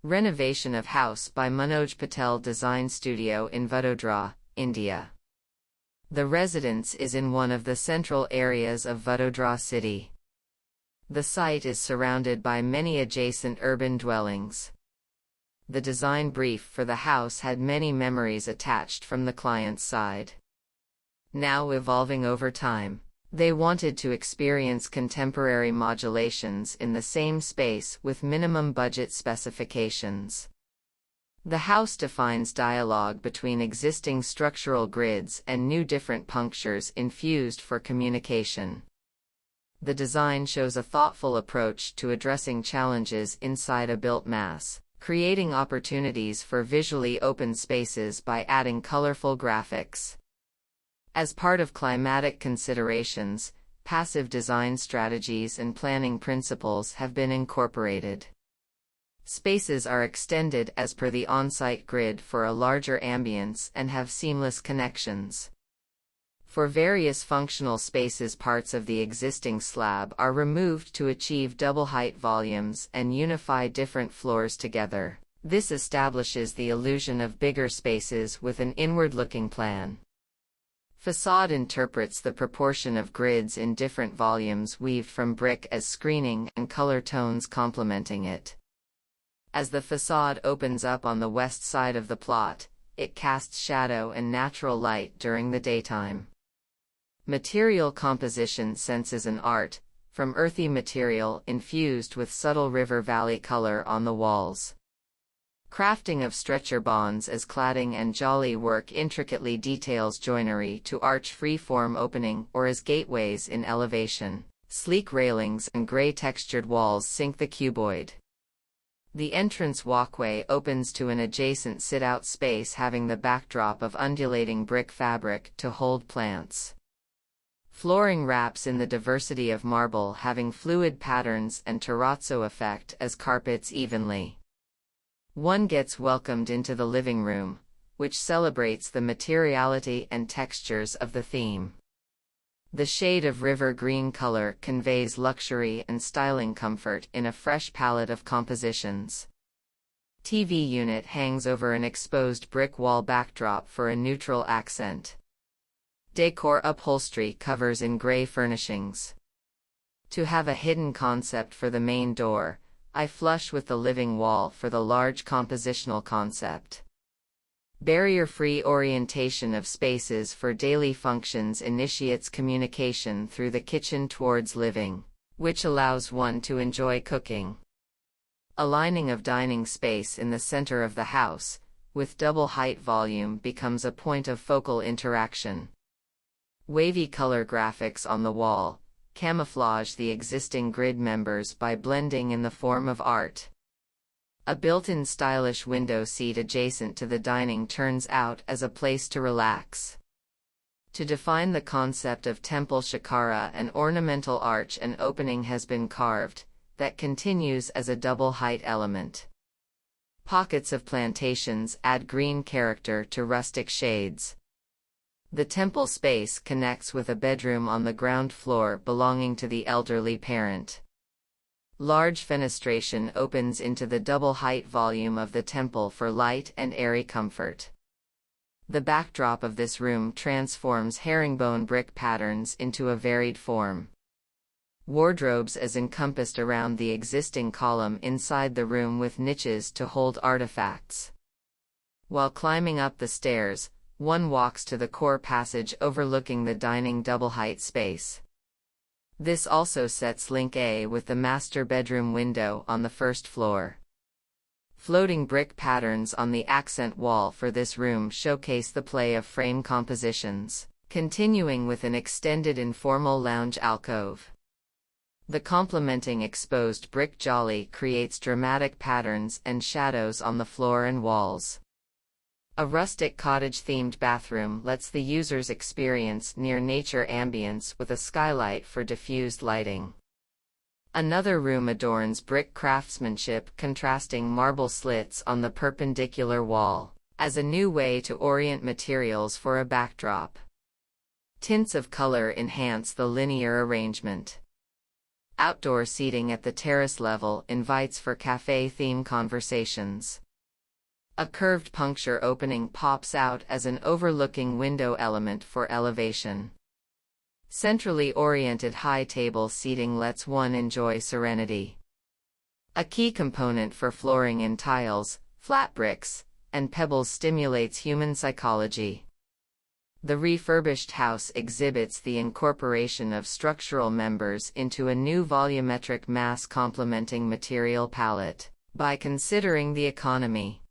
Renovation of house by Manoj Patel Design Studio in Vadodara, India. The residence is in one of the central areas of Vadodara city. The site is surrounded by many adjacent urban dwellings. The design brief for the house had many memories attached from the client's side. Now evolving over time, they wanted to experience contemporary modulations in the same space with minimum budget specifications. The house defines dialogue between existing structural grids and new different punctures infused for communication. The design shows a thoughtful approach to addressing challenges inside a built mass, creating opportunities for visually open spaces by adding colorful graphics. As part of climatic considerations, passive design strategies and planning principles have been incorporated. Spaces are extended as per the on-site grid for a larger ambience and have seamless connections. For various functional spaces, parts of the existing slab are removed to achieve double height volumes and unify different floors together. This establishes the illusion of bigger spaces with an inward-looking plan. Facade interprets the proportion of grids in different volumes weaved from brick as screening and color tones complementing it. As the facade opens up on the west side of the plot, it casts shadow and natural light during the daytime. Material composition senses an art, from earthy material infused with subtle river valley color on the walls. Crafting of stretcher bonds as cladding and jolly work intricately details joinery to arch free-form opening or as gateways in elevation. Sleek railings and gray textured walls sink the cuboid. The entrance walkway opens to an adjacent sit-out space having the backdrop of undulating brick fabric to hold plants. Flooring wraps in the diversity of marble having fluid patterns and terrazzo effect as carpets evenly. One gets welcomed into the living room, which celebrates the materiality and textures of the theme. The shade of river green color conveys luxury and styling comfort in a fresh palette of compositions. TV unit hangs over an exposed brick wall backdrop for a neutral accent. Decor upholstery covers in gray furnishings. To have a hidden concept for the main door, I flush with the living wall for the large compositional concept. Barrier-free orientation of spaces for daily functions initiates communication through the kitchen towards living, which allows one to enjoy cooking. Aligning of dining space in the center of the house, with double height volume becomes a point of focal interaction. Wavy color graphics on the wall camouflage the existing grid members by blending in the form of art. A built-in stylish window seat adjacent to the dining turns out as a place to relax. To define the concept of temple shikara, an ornamental arch and opening has been carved, that continues as a double height element. Pockets of plantations add green character to rustic shades. The temple space connects with a bedroom on the ground floor belonging to the elderly parent. Large fenestration opens into the double height volume of the temple for light and airy comfort. The backdrop of this room transforms herringbone brick patterns into a varied form. Wardrobes as encompassed around the existing column inside the room with niches to hold artifacts. While climbing up the stairs, one walks to the core passage overlooking the dining double-height space. This also sets link A with the master bedroom window on the first floor. Floating brick patterns on the accent wall for this room showcase the play of frame compositions, continuing with an extended informal lounge alcove. The complementing exposed brick jolly creates dramatic patterns and shadows on the floor and walls. A rustic cottage-themed bathroom lets the users experience near-nature ambience with a skylight for diffused lighting. Another room adorns brick craftsmanship contrasting marble slits on the perpendicular wall, as a new way to orient materials for a backdrop. Tints of color enhance the linear arrangement. Outdoor seating at the terrace level invites for cafe-theme conversations. A curved puncture opening pops out as an overlooking window element for elevation. Centrally oriented high table seating lets one enjoy serenity. A key component for flooring in tiles, flat bricks, and pebbles stimulates human psychology. The refurbished house exhibits the incorporation of structural members into a new volumetric mass complementing material palette. By considering the economy,